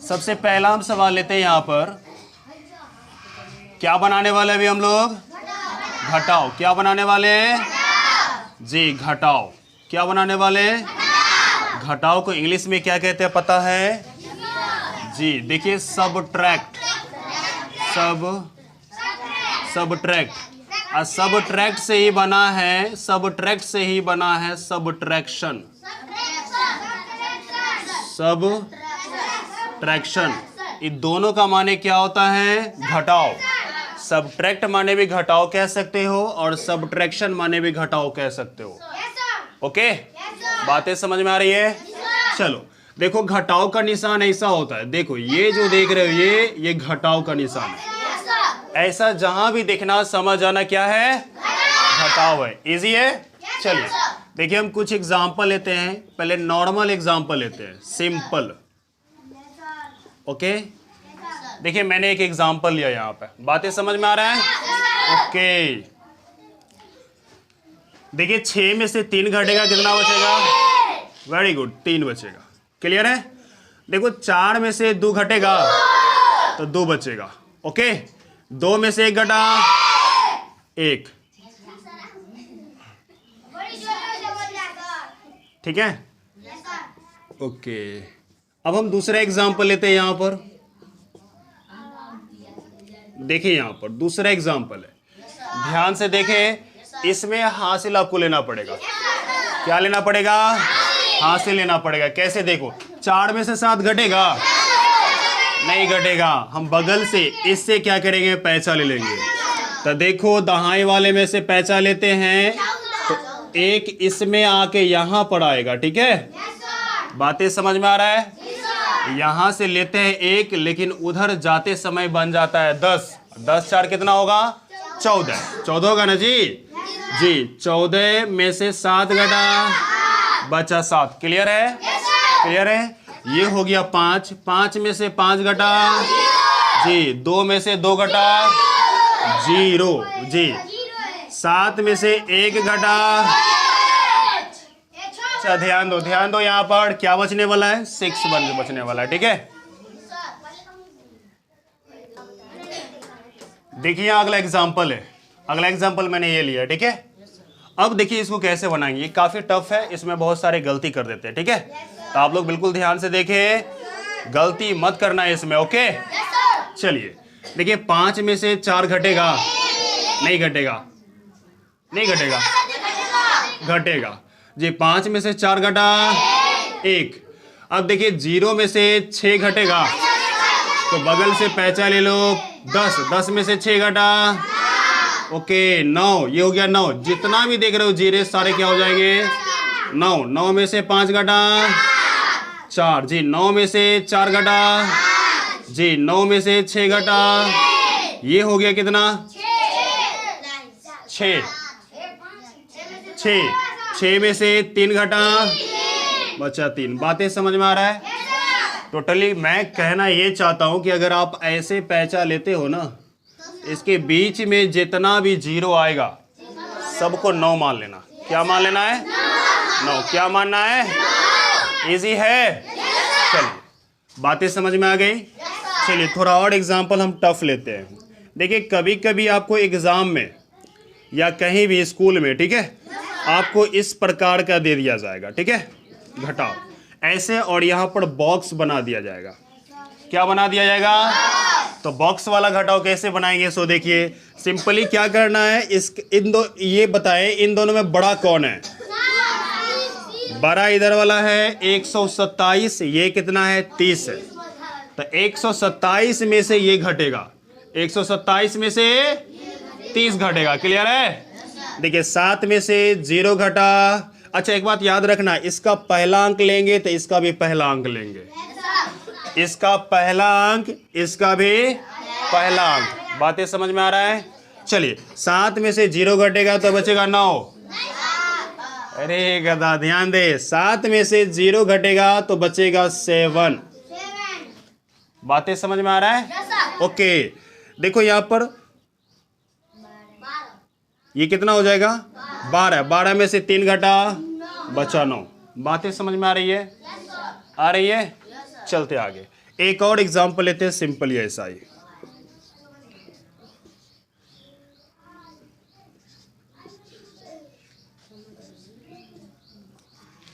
सबसे पहला हम सवाल लेते हैं यहाँ पर, क्या बनाने वाले अभी हम लोग? घटाओ। क्या बनाने वाले हैं जी? घटाओ। क्या बनाने वाले? घटाओ को इंग्लिश में क्या कहते हैं पता है जी? देखिए सबट्रैक्ट, सबट्रैक्ट। सबट्रैक्ट से ही बना है, सबट्रैक्ट से ही बना है सबट्रैक्शन। सबट्रैक्शन, ये दोनों का माने क्या होता है? घटाओ। सबट्रैक्ट माने भी घटाओ कह सकते हो और सबट्रैक्शन माने भी घटाओ कह सकते हो। ओके, बातें समझ में आ रही है? चलो देखो, घटाओ का निशान ऐसा होता है, देखो ये जो देख रहे हो ये घटाओ का निशान है। ऐसा जहां भी देखना समझ आना क्या है? घटाओ है। इजी है? चलिए देखिए हम कुछ एग्जाम्पल लेते हैं। पहले नॉर्मल एग्जाम्पल लेते हैं, सिंपल। ओके, देखिए मैंने एक एग्जाम्पल लिया यहाँ पे, बातें समझ में आ रहा है? ओके, देखिए 6 में से 3 घटेगा, कितना बचेगा? वेरी गुड, 3 बचेगा। क्लियर है? देखो 4 में से 2 घटेगा तो 2 बचेगा। ओके, 2 में से 1 घटा 1। ठीक है? ओके, अब हम दूसरा एग्जाम्पल लेते हैं यहाँ पर। देखिए यहाँ पर दूसरा एग्जाम्पल है, ध्यान से देखें। इसमें हासिल आपको लेना पड़ेगा। क्या लेना पड़ेगा? हासिल लेना पड़ेगा। कैसे? देखो 4 में से 7 घटेगा? नहीं घटेगा। हम बगल से इससे क्या करेंगे? पैसा ले लेंगे। तो देखो दहाई वाले में से पैसा लेते हैं तो 1 इसमें आके यहाँ पर आएगा। ठीक है, बातें समझ में आ रहा है? यहां से लेते हैं 1, लेकिन उधर जाते समय बन जाता है 10। 10 4 कितना होगा? 14। 14 होगा ना जी? जी, 14 में से 7 घटा, बचा 7। क्लियर है? क्लियर है? ये हो गया 5। 5 में से 5 घटा जी, 2 में से 2 घटा 0 जी, 7 में से 1 घटा। अच्छा ध्यान दो, ध्यान दो, यहाँ पर क्या बचने वाला है? 6 बचने वाला है। ठीक है, देखिए अगला एग्जाम्पल है। अगला एग्जाम्पल मैंने ये लिया। ठीक है, अब देखिए इसको कैसे बनाएंगे। ये काफी टफ है, इसमें बहुत सारे गलती कर देते हैं। ठीक है, तो आप लोग बिल्कुल ध्यान से देखें, गलती मत करना है इसमें। ओके, चलिए देखिए 5 में से 4 घटेगा? नहीं घटेगा। नहीं घटेगा, घटेगा जी। 5 में से 4 घटा 1। अब देखिए 0 में से 6 घटेगा तो बगल से पैसा ले लो 10। 10 में से 6 घटा ओके 9। ये हो गया 9। जितना भी देख रहे हो जीरे सारे क्या हो जाएंगे? 9। 9 में से 5 घटा 4 जी। 9 में से 4 घटा जी। 9 में से 6 घटा, ये हो गया कितना? 6। 6 में से 3 घटा, बचा 3। बातें समझ में आ रहा है? टोटली मैं कहना ये चाहता हूं कि अगर आप ऐसे पैसा लेते हो ना, इसके बीच में जितना भी 0 आएगा सबको 9 मान लेना। क्या मान लेना है? 9। क्या मानना है? इजी है? चलिए, बातें समझ में आ गई? चलिए थोड़ा और एग्जाम्पल हम टफ लेते हैं। देखिए कभी कभी आपको एग्जाम में या कहीं भी स्कूल में, ठीक है, आपको इस प्रकार का दे दिया जाएगा। ठीक है, घटाओ ऐसे, और यहाँ पर बॉक्स बना दिया जाएगा। क्या बना दिया जाएगा? तो बॉक्स वाला घटाओ कैसे बनाएंगे? सो देखिए सिंपली क्या करना है, ये बताएं इन दोनों में बड़ा कौन है? बड़ा इधर वाला है 127, ये कितना है? 30 है। तो 127 में से ये घटेगा, 127 में से 30 घटेगा। क्लियर है? देखिए 7 में से 0 घटा। अच्छा एक बात याद रखना, इसका पहला अंक लेंगे तो इसका भी पहला अंक लेंगे, इसका पहला अंक, इसका भी पहला अंक। बातें समझ में आ रहा है? चलिए 7 में से 0 घटेगा तो बचेगा 9। अरे गधा ध्यान दे, 7 में से 0 घटेगा तो बचेगा 7। बातें समझ में आ रहा है? ओके देखो यहाँ पर ये कितना हो जाएगा? 12। 12 में से 3 घटा, बचा 9। बातें समझ में आ रही है? आ रही है? चलते आगे। एक और एग्जांपल लेते हैं, सिंपल ही ऐसा ही।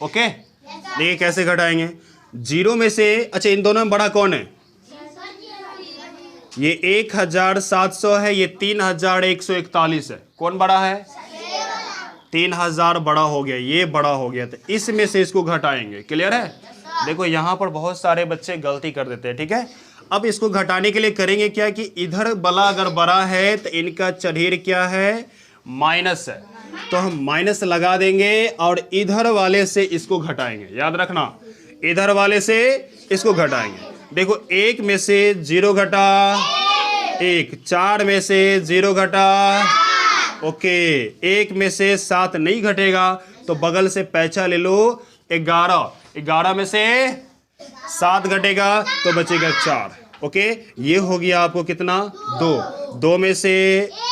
ओके, देखिए कैसे घटाएंगे। 0 में से, अच्छा इन दोनों में बड़ा कौन है? ये 1700 है, ये 3141 है। कौन बड़ा है? 3000 बड़ा हो गया, ये बड़ा हो गया, तो इसमें से इसको घटाएंगे। क्लियर है? देखो यहाँ पर बहुत सारे बच्चे गलती कर देते हैं, ठीक है। अब इसको घटाने के लिए करेंगे क्या कि इधर वाला अगर बड़ा है तो इनका चढ़ेर क्या है? माइनस है, तो हम माइनस लगा देंगे और इधर वाले से इसको घटाएंगे। याद रखना, इधर वाले से इसको घटाएंगे। देखो 1 में से 0 घटा 1, 4 में से 0 घटा, ओके, 1 में से 7 नहीं घटेगा तो बगल से पैसा ले लो 11, 11 में से 7 घटेगा तो बचेगा 4। ओके, ये हो गया आपको कितना? 2, 2 में से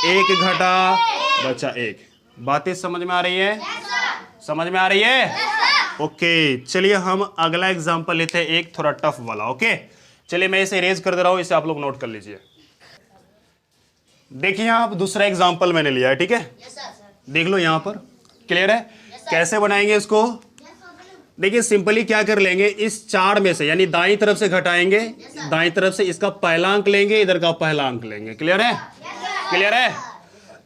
1 घटा, बचा 1। बातें समझ में आ रही है? समझ में आ रही है? ओके, चलिए हम अगला एग्जांपल लेते हैं, एक थोड़ा टफ वाला। ओके, चलिए मैं इसे इरेज कर दे रहा हूं, इसे आप लोग नोट कर लीजिए। देखिए यहाँ आप दूसरा एग्जांपल मैंने लिया है, ठीक है। देख लो यहाँ पर, क्लियर है? कैसे बनाएंगे इसको? देखिए सिंपली क्या कर लेंगे, इस 4 में से यानी दाईं तरफ से घटाएंगे, दाईं तरफ से इसका पहला अंक लेंगे, इधर का पहला अंक लेंगे। क्लियर है? क्लियर है?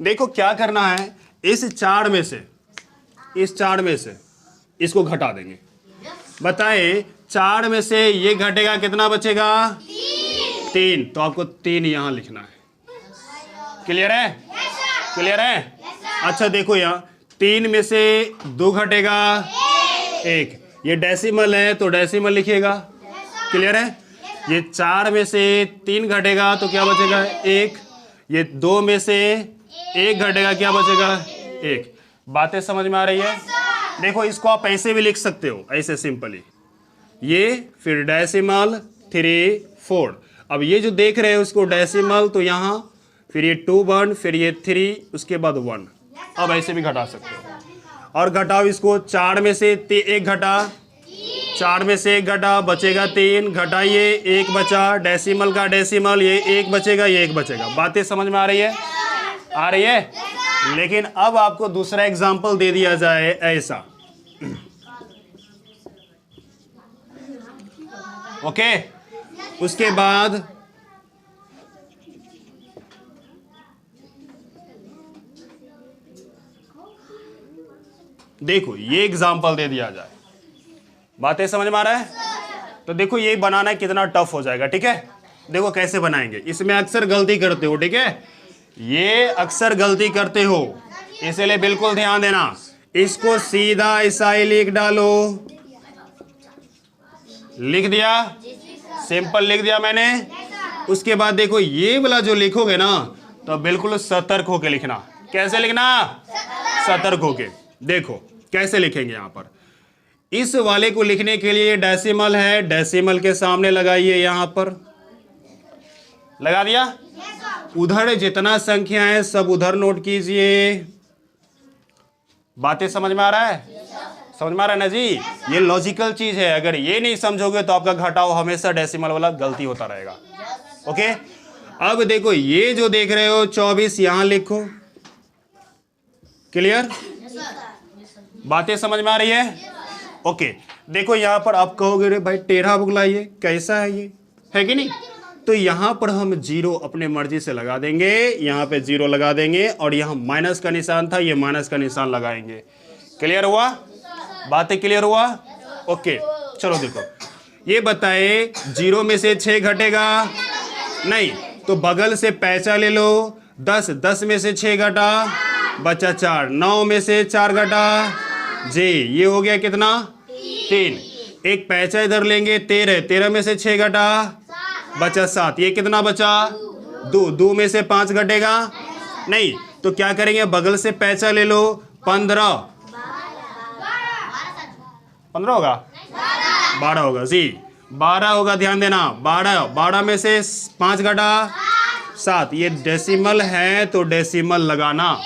देखो क्या करना है, इस 4 में से, इस 4 में से इसको घटा देंगे। बताए 4 में से ये घटेगा, कितना बचेगा? 3। तो आपको 3 यहां लिखना है। क्लियर है? क्लियर है? अच्छा देखो यहाँ 3 में से 2 घटेगा 1, ये डेसिमल है तो डेसिमल लिखिएगा। क्लियर है? ये 4 में से 3 घटेगा तो क्या बचेगा? 1। ये 2 में से 1 घटेगा, क्या बचेगा? 1। बातें समझ में आ रही है? देखो इसको आप ऐसे भी लिख सकते हो, ऐसे सिंपली, ये फिर डेसिमल 3 4। अब ये जो देख रहे हो इसको डेसिमल, तो यहाँ फिर ये 2 1, फिर ये 3, उसके बाद 1। अब ऐसे भी घटा सकते हो। और घटाओ इसको, 4 में से 1 घटा, 4 में से 1 घटा, बचेगा 3, घटाइए 1 बचा, डेसिमल का डेसिमल, ये 1 बचेगा, ये 1 बचेगा। बातें समझ में आ रही है? आ रही है? लेकिन अब आपको दूसरा एग्जांपल दे दिया जाए ऐसा। ओके, उसके बाद देखो ये एग्जांपल दे दिया जाए। बातें समझ में आ रहा है? तो देखो ये बनाना कितना टफ हो जाएगा, ठीक है। देखो कैसे बनाएंगे, इसमें अक्सर गलती करते हो, ठीक है, ये अक्सर गलती करते हो, इसलिए बिल्कुल ध्यान देना। इसको सीधा ऐसा ही लिख डालो। लिख दिया? सिंपल लिख दिया मैंने। उसके बाद देखो ये वाला जो लिखोगे ना, तो बिल्कुल सतर्क होके लिखना। कैसे लिखना? सतर्क होके। देखो कैसे लिखेंगे, यहां पर इस वाले को लिखने के लिए डेसिमल है, डेसिमल के सामने लगाइए, यहां पर लगा दिया। उधर जितना संख्या है सब उधर नोट कीजिए। बातें समझ में आ रहा है? समझ में आ रहा है ना जी? ये लॉजिकल चीज है, अगर ये नहीं समझोगे तो आपका घटाव हमेशा डेसिमल वाला गलती होता रहेगा। ओके, अब देखो ये जो देख रहे हो 24 यहां लिखो। क्लियर? बातें समझ में आ रही है? ओके, देखो यहां पर आप कहोगे रे भाई टेढ़ा बुगलाइए, कैसा है ये, है कि नहीं? तो यहां पर हम 0 अपने मर्जी से लगा देंगे, यहां पे 0 लगा देंगे, और यहां माइनस का निशान था, ये माइनस का निशान लगाएंगे। क्लियर हुआ? बातें क्लियर हुआ? ओके, चलो देखो ये बताए 0 में से 6 घटेगा नहीं, तो बगल से पैसा ले लो। 10, 10 में से 6 घटा, बचा 4, 9 में से 4 घटा जी, ये हो गया कितना? 3। एक पैसा इधर लेंगे, 13, 13 में से 6 घटा, बचा 7, ये कितना बचा? 2, 2 में से 5 घटेगा नहीं, तो क्या करेंगे, बगल से पैसा ले लो। 15, 15 होगा? 12 होगा जी, 12 होगा, ध्यान देना। 12, 12 में से 5 घटा 7, ये डेसिमल है तो डेसिमल लगाना,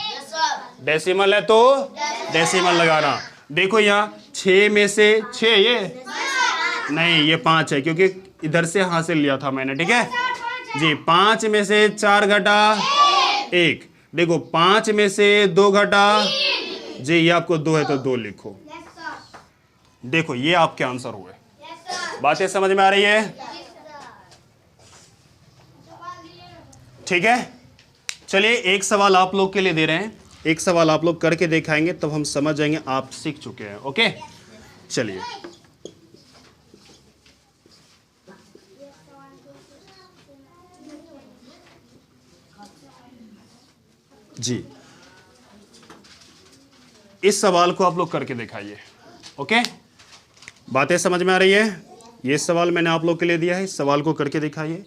डेसिमल है तो डेसिमल लगाना। देखो यहाँ 6 में से 6, ये नहीं, ये 5 है, क्योंकि इधर से हासिल लिया था मैंने, ठीक है जी। 5 में से 4 घटा 1, देखो 5 में से 2 घटा जी, ये आपको 2 है तो 2 लिखो। देखो ये आपके आंसर हुए। बातें समझ में आ रही है? ठीक है, चलिए एक सवाल आप लोग के लिए दे रहे हैं, एक सवाल आप लोग करके दिखाएंगे तब हम समझ जाएंगे आप सीख चुके हैं। ओके, चलिए जी, इस सवाल को आप लोग करके दिखाइए। ओके, बातें समझ में आ रही है? ये सवाल मैंने आप लोग के लिए दिया है, इस सवाल को करके दिखाइए।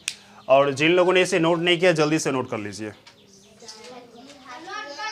और जिन लोगों ने इसे नोट नहीं किया जल्दी से नोट कर लीजिए।